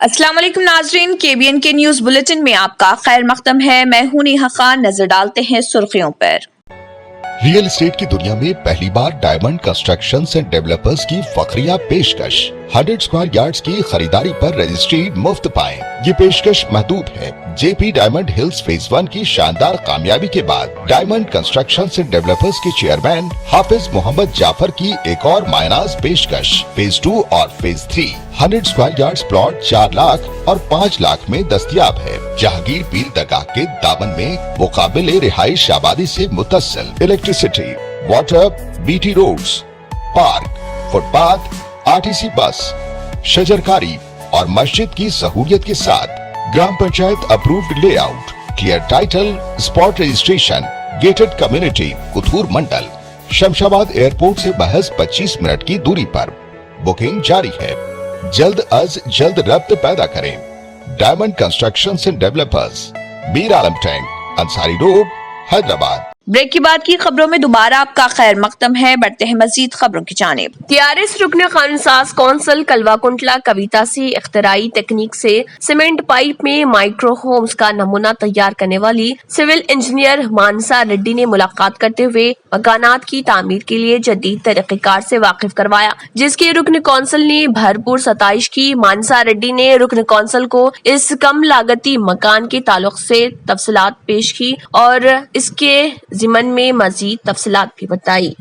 अस्सलाम वालेकुम नाजरीन, KBN के न्यूज बुलेटिन में आपका खैर मकदम है। मैं हूं नेहा खान। नजर डालते हैं सुर्खियों पर। रियल एस्टेट की दुनिया में पहली बार डायमंड कंस्ट्रक्शंस एंड डेवलपर्स की फखरिया पेशकश। 100 स्क्वायर यार्ड्स की खरीदारी पर रजिस्ट्री मुफ्त पाएं। ये पेशकश महदूद है। JP डायमंड हिल्स फेज 1 की शानदार कामयाबी के बाद डायमंड कंस्ट्रक्शंस एंड डेवलपर्स के चेयरमैन हाफिज मोहम्मद जाफर की एक और मायनाज पेशकश। फेज 2 और phase 3 100 square yards plot 4 lakh और 5 लाख में दस्तयाब है। जहांगीर पीर दरगाह के दामन में मुकाबिले रिहाइश आबादी से मुतस्सिल electricity, water, BT roads, park, footpath, RTC bus, शजरकारी और मस्जिद की सहूलियत के साथ ग्राम panchayat approved layout, clear title, spot registration, gated community, Kuthur mandal, Shamshabad airport से महज 25 मिनट की दूरी पर। बुकिंग जारी है। जल्द अज जल्द रब्त पैदा करें। Diamond constructions and developers, Mir Alam tank, Ansari road, Hyderabad. Break के बाद की खबरों में दोबारा आपका खैर मकदम है। बढ़ते हैं मजीद खबरों की जानिब। TRS रुकन कानूनसाज कौंसिल कलवा कुंटला कविता से इख्तराई तकनीक से सीमेंट पाइप में माइक्रो होम्स का नमूना तैयार करने वाली सिविल इंजीनियर मानसा रेड्डी ने मुलाकात करते हुए मकानात की तामीर के लिए जदीद तरीक़ेकार से वाकिफ करवाया, जिसकी रुकन कौंसिल ने भरपूर सताइश की। मानसा रेड्डी ने रुकन कौंसिल को इस कम लागती मकान के ताल्लुक से तफसीलात पेश की और इसके जिमन में मजीद तफसीलात भी बताई।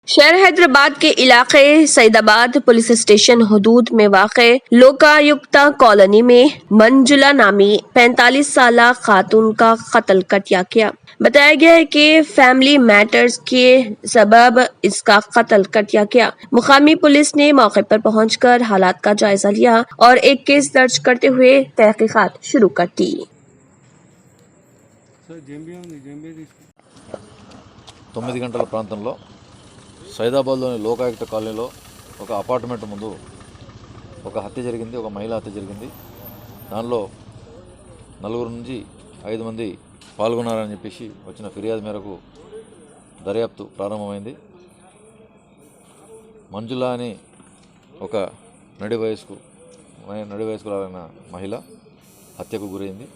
शहर हैदराबाद के इलाके सईदाबाद पुलिस स्टेशन हदूद में वाक़े लोकायुक्ता कॉलोनी में मंजुला नामी 45 साला खातून का कत्ल कर दिया गया। बताया गया है कि फैमिली मैटर्स के सबब इसका कत्ल कर दिया गया। मुकामी पुलिस ने मौके पर पहुंचकर हालात का जायजा लिया और एक केस दर्ज करते हुए तहकीकात शुरू कर दी। 9 గంటల ప్రాంతంలో సైదాబాద్లోని లోకాయుక్త కాలనీలో ఒక అపార్ట్మెంట్ ముందు ఒక హత్య జరిగింది, ఒక మహిళా హత్య జరిగింది. దానిలో 4 నుంచి 5 మంది పాల్గొన్నారని చెప్పేసి వచ్చిన ఫిర్యాదు మేరకు దర్యాప్తు ప్రారంభమైంది. మంజుల అని ఒక నడి వయస్కురాలైన మహిళ హత్యకు గురైంది.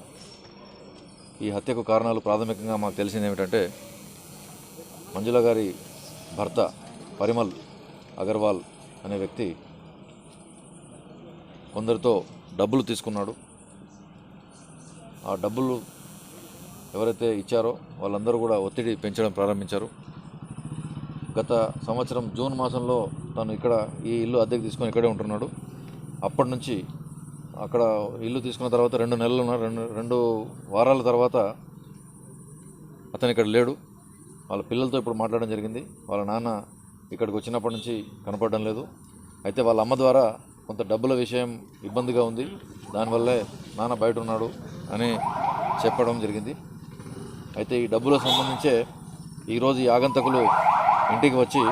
ఈ హత్యకు కారణాలు ప్రాథమికంగా మాకు తెలిసింది ఏమిటంటే, మంజుల గారి భర్త పరిమల్ అగర్వాల్ అనే వ్యక్తి కొందరితో డబ్బులు తీసుకున్నాడు. ఆ డబ్బులు ఎవరైతే ఇచ్చారో వాళ్ళందరూ కూడా ఒత్తిడి పెంచడం ప్రారంభించారు. గత సంవత్సరం జూన్ మాసంలో తను ఇక్కడ ఈ ఇల్లు అద్దెకు తీసుకొని ఇక్కడే ఉంటున్నాడు. అప్పటి నుంచి అక్కడ ఇల్లు తీసుకున్న తర్వాత 2 వారాల తర్వాత అతను ఇక్కడ లేడు. వాళ్ళ పిల్లలతో ఇప్పుడు మాట్లాడడం జరిగింది. వాళ్ళ నాన్న ఇక్కడికి వచ్చినప్పటి నుంచి కనపడడం లేదు. అయితే వాళ్ళ అమ్మ ద్వారా కొంత డబ్బుల విషయం ఇబ్బందిగా ఉంది, దానివల్లే నాన్న బయట ఉన్నాడు అని చెప్పడం జరిగింది. అయితే ఈ డబ్బులకు సంబంధించే ఈరోజు ఈ ఆగంతకులు ఇంటికి వచ్చి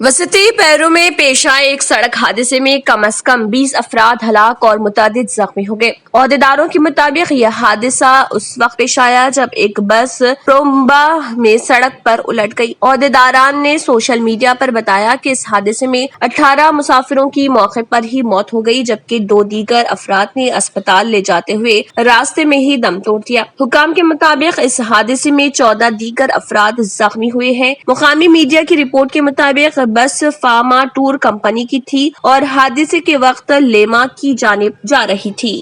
वसती पैरों में पेश आए एक सड़क हादसे में कम से कम 20 अफराद हलाक और मुतादिद जख्मी हो गए। ओहदेदारों के मुताबिक यह हादसा उस वक्त पेश आया जब एक बस प्रोम्बा में सड़क पर उलट गई। ओहदेदारान ने सोशल मीडिया पर बताया कि इस हादसे में 18 मुसाफिरों की मौके पर ही मौत हो गई, जबकि 2 दीगर अफराद ने अस्पताल ले जाते हुए रास्ते में ही दम तोड़ दिया। हुकाम के मुताबिक इस हादसे में 14 दीगर अफराद जख्मी हुए हैं। मुकामी मीडिया की रिपोर्ट के मुताबिक बस फार्मा टूर कंपनी की थी और हादसे के वक्त लेमा की जानिब जा रही थी।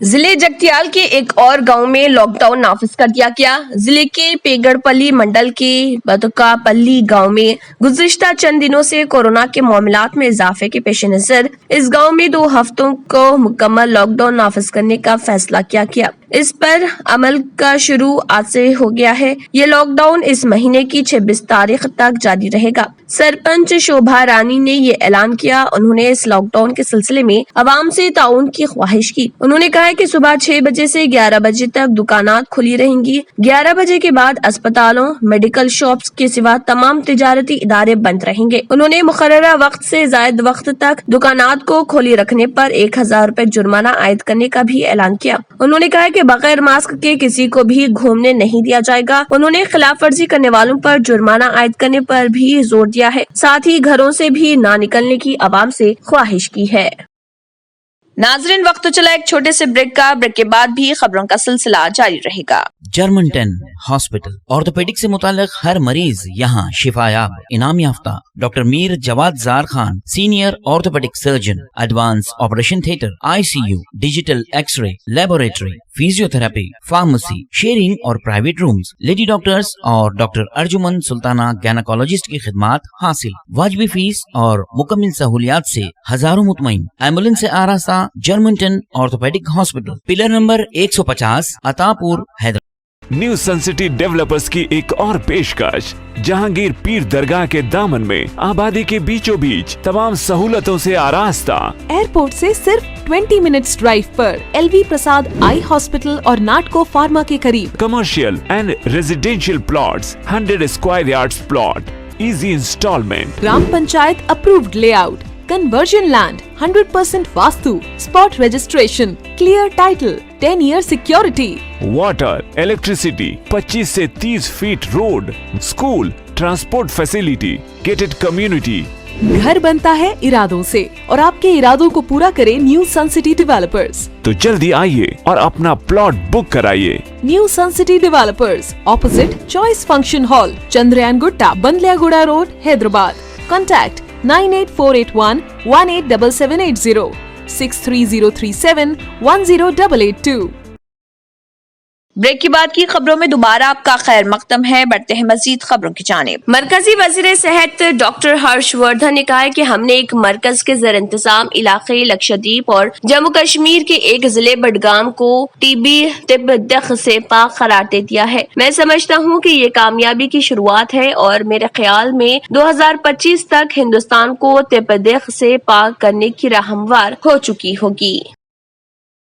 जिले जगतियाल के एक और गांव में लॉकडाउन नाफिज कर दिया गया। जिले के पेगड़पल्ली मंडल के बदकापल्ली गांव में गुज़िश्ता चंद दिनों से कोरोना के मामलात में इजाफे के पेश नजर इस गांव में 2 हफ्तों को मुकम्मल लॉकडाउन नाफिज करने का फैसला किया गया। इस पर अमल का शुरू आज से हो गया है। ये लॉकडाउन इस महीने की 26 तारीख तक जारी रहेगा। सरपंच शोभा रानी ने ये ऐलान किया। उन्होंने इस लॉकडाउन के सिलसिले में अवाम से ताउन की ख्वाहिश की। उन्होंने कहा है कि सुबह 6 बजे से 11 बजे तक दुकानात खुली रहेंगी। 11 बजे के बाद अस्पतालों, मेडिकल शॉप्स के सिवा तमाम तिजारती इदारे बंद रहेंगे। उन्होंने मुकर्ररा वक्त से जायद वक्त तक दुकानात को खोली रखने पर 1000 रुपए जुर्माना आयद करने का भी ऐलान किया। उन्होंने कहा कि कि बगैर मास्क के किसी को भी घूमने नहीं दिया जाएगा। उन्होंने खिलाफ वर्जी करने वालों पर जुर्माना आयद करने पर भी जोर दिया है। साथ ही घरों से भी ना निकलने की आवाम से ख्वाहिश की है। नाजरीन, वक्त तो चला एक छोटे से ब्रेक का। ब्रेक के बाद भी खबरों का सिलसिला जारी रहेगा। जर्मनटन हॉस्पिटल ऑर्थोपेडिक से मुताल्लिक हर मरीज यहाँ शिफायाब। इनाम याफ्ता doctor Mir Jawad Jar Khan, senior orthopaedic surgeon, advance operation theatre, ICU, digital x-ray, laboratory, physiotherapy, pharmacy, sharing और प्राइवेट रूम्स, लेडी डॉक्टर्स और डॉक्टर अर्जुमन सुल्ताना गैनाकोलॉजिस्ट की खिदमात हासिल। वाजिबी फीस और मुकम्मल सहूलियात से हजारों मुतमईन। एम्बुलेंस से आरास्ता Germanten orthopaedic hospital, pillar number 150, Attapur, Hyderabad. New sun city developers की एक और पेशकश, जहांगीर पीर दरगाह के दामन में आबादी के बीचों बीच तमाम सहूलतों से आरास्ता। एयरपोर्ट से सिर्फ 20 मिनट्स ड्राइव पर LV प्रसाद आई हॉस्पिटल और नाटको फार्मा के करीब। Commercial and residential plots, 100 square yards plot, easy instalment, gram panchayat approved layout, conversion land, 100% vastu, spot registration, clear title, 10 year security, water, electricity, 25 से 30 feet road, school, transport facility, gated community. घर बनता है इरादों से और आपके इरादों को पूरा करे न्यू सन सिटी डेवलपर्स। तो जल्दी आइए और अपना प्लॉट बुक कराइए। New sun city developers, opposite choice function hall, Chandrayan Gutta, Bandlaguda road, Hyderabad. Contact 98481 187780, 63037 10882। Break के बाद की खबरों में दोबारा आपका खैर मकदम है। बढ़ते हैं मजीद खबरों की जानिब। मरकजी वजीर सेहत डॉक्टर हर्षवर्धन ने कहा है कि हमने एक मरकज के ज़र इंतजाम इलाके लक्षद्वीप और जम्मू कश्मीर के एक जिले बडगाम को TB तिब दख से पाक करार दे दिया है। मैं समझता हूँ कि ये कामयाबी की शुरुआत है और मेरे ख्याल में 2025 तक हिंदुस्तान को तिब दख से पाक करने की राह हमवार हो चुकी होगी।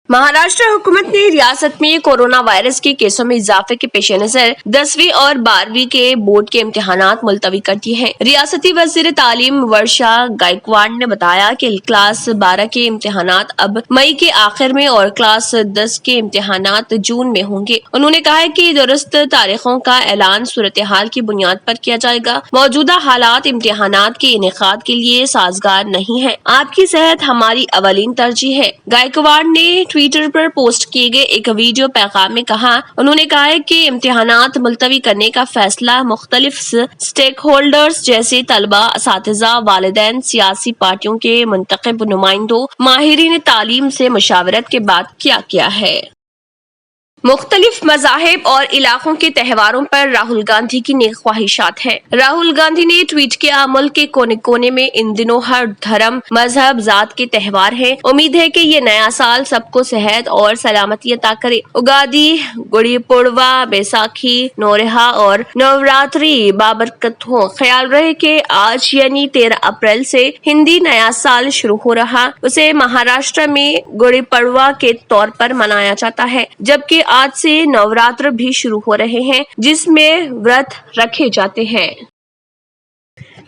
महाराष्ट्र हुकूमत ने रियासत में कोरोना वायरस के केसों में इजाफे के पेश नजर 10वीं और 12वीं के बोर्ड के इम्तिहानात मुलतवी कर दिए हैं। रियासती वजीर तालीम वर्षा गायकवाड़ ने बताया कि क्लास 12 के इम्तिहानात अब मई के आखिर में और क्लास 10 के इम्तिहानात जून में होंगे। उन्होंने कहा है कि दुरुस्त तारीखों का ऐलान सूरत हाल की बुनियाद पर किया जाएगा। मौजूदा हालात इम्तिहानात के इनेकाद के लिए साजगार नहीं है। आपकी सेहत हमारी अवलीन तरजीह है। गायकवाड़ ने ट्विटर पर पोस्ट किए गए एक वीडियो पैगाम में कहा। उन्होंने कहा है कि इम्तिहानात मुलतवी करने का फैसला मुख्तलिफ स्टेक होल्डर्स जैसे तलबा, असातिज़ा, वालिदैन, सियासी पार्टियों के मुंतखब नुमाइंदों, माहिरीन तालीम से मुशावरत के बाद किया गया है। मुख्तलिफ मज़ाहिब और इलाकों के त्योहारों पर राहुल गांधी की नेक ख्वाहिशात हैं। राहुल गांधी ने ट्वीट किया, मुल्क के कोने कोने में इन दिनों हर धर्म, मजहब, जात के त्योहार हैं। उम्मीद है कि ये नया साल सबको सेहत और सलामती अता करे। उगादी, गुड़ी पड़वा, बैसाखी, नौरेहा और नवरात्रि बाबरकत हो। ख्याल रहे कि आज यानी 13 अप्रैल से हिंदी नया साल शुरू हो रहा, उसे महाराष्ट्र में गुड़ी पड़वा के तौर पर मनाया जाता है, जबकि आज से नवरात्र भी शुरू हो रहे हैं जिसमें व्रत रखे जाते हैं।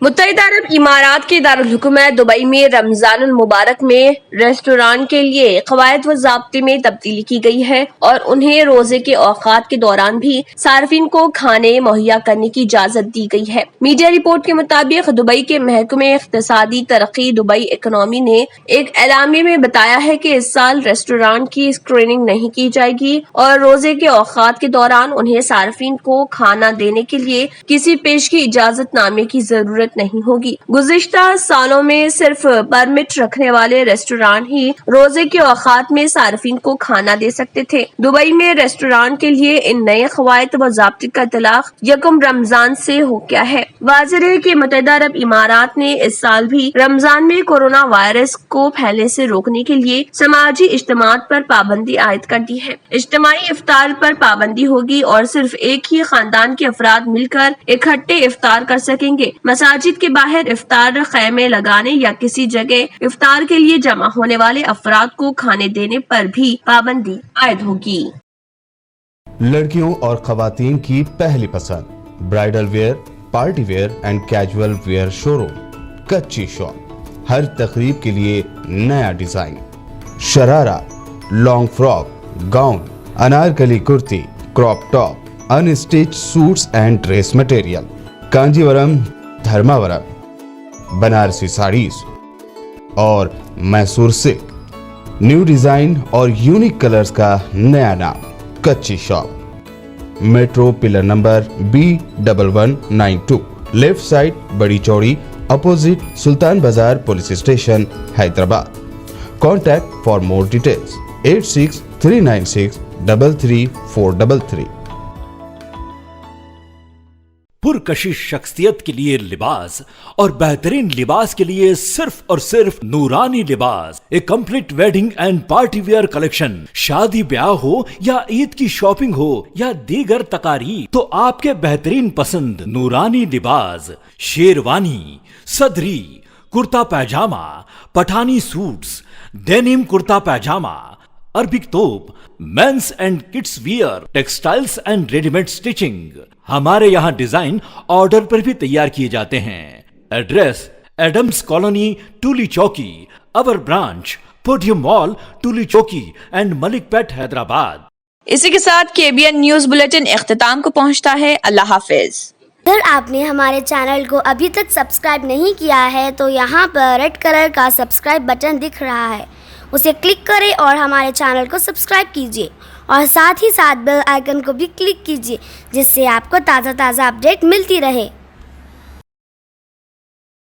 मुत्तहिदा अरब इमारात के दारुल हुकूमत दुबई में रमजानुल मुबारक में रेस्टोरेंट के लिए कवायद व ज़ाब्ते में तब्दीली की गई है और उन्हें रोजे के औकात के दौरान भी सार्फिन को खाने मुहैया करने की इजाजत दी गई है। मीडिया रिपोर्ट के मुताबिक दुबई के महकमे इख्तिसादी तरक्की दुबई इकोनॉमी ने एक एलामे में बताया है कि इस साल रेस्टोरेंट की स्क्रीनिंग नहीं की जाएगी और रोजे के औकात के दौरान उन्हें सार्फिन को खाना देने के लिए किसी पेश की इजाजत नामे की जरूरत नहीं होगी। गुज़िश्ता सालों में सिर्फ परमिट रखने वाले रेस्टोरेंट ही रोजे के औकात में सार्फिन को खाना दे सकते थे। दुबई में रेस्टोरेंट के लिए इन नए क़वायद व ज़ाब्ते का इतलाक़ 1 रमजान से हो गया है। वाज़ेह है कि मुत्तहिदा अरब इमारात ने इस साल भी रमजान में कोरोना वायरस को फैलने से रोकने के लिए समाजी इज्तिमात पर पाबंदी आयद कर दी है। इज्तिमाई इफ्तार पर पाबंदी होगी और सिर्फ एक ही खानदान के अफराद मिलकर इकट्ठे इफ्तार कर सकेंगे। मस्जिद के बाहर इफ्तार खैमे लगाने या किसी जगह इफ्तार के लिए जमा होने वाले अफराद को खाने देने पर भी पाबंदी आयद होगी। लड़कियों और खवातीन की पहली पसंद, bridal wear, party wear and casual wear showroom, Kachchi shop. हर तकरीब के लिए नया design, sharara, long frock, gown, anarkali kurti, crop top, unstitch suits and dress material, Kanjeevaram, Dharmavaram, Banarasi saris और मैसूर सिल्क। न्यू डिजाइन और यूनिक कलर्स का नया नाम Kachchi shop. Metro pillar number B1192, left side बड़ी चौड़ी, opposite Sultan Bazaar police station, Hyderabad. Contact for more details 8639633433। पुरकशिश शख्सियत के लिए लिबास और बेहतरीन लिबास के लिए सिर्फ और सिर्फ Noorani Libas, a complete wedding and party wear collection. शादी ब्याह हो या ईद की शॉपिंग हो या दीगर तकारीब, तो आपके बेहतरीन पसंद नूरानी लिबास, शेरवानी, सदरी, kurta pyjama, Pathani suits, denim kurta pyjama, Arabic तोप, men's and kids wear, textiles and readymade stitching. हमारे यहाँ डिजाइन ऑर्डर पर भी तैयार किए जाते हैं। एड्रेस एडम्स कॉलोनी, टूली चौकी। अवर ब्रांच पोडियम मॉल, टूली चौकी एंड मलिकपेट, हैदराबाद। इसी के साथ KBN न्यूज बुलेटिन इख्तिताम को पहुंचता है। अल्लाह हाफिज। अगर आपने हमारे चैनल को अभी तक सब्सक्राइब नहीं किया है तो यहाँ पर रेड कलर का सब्सक्राइब बटन दिख रहा है, उसे क्लिक करें और हमारे चैनल को सब्सक्राइब कीजिए और साथ ही साथ बेल आइकन को भी क्लिक कीजिए, जिससे आपको ताज़ा अपडेट मिलती रहे।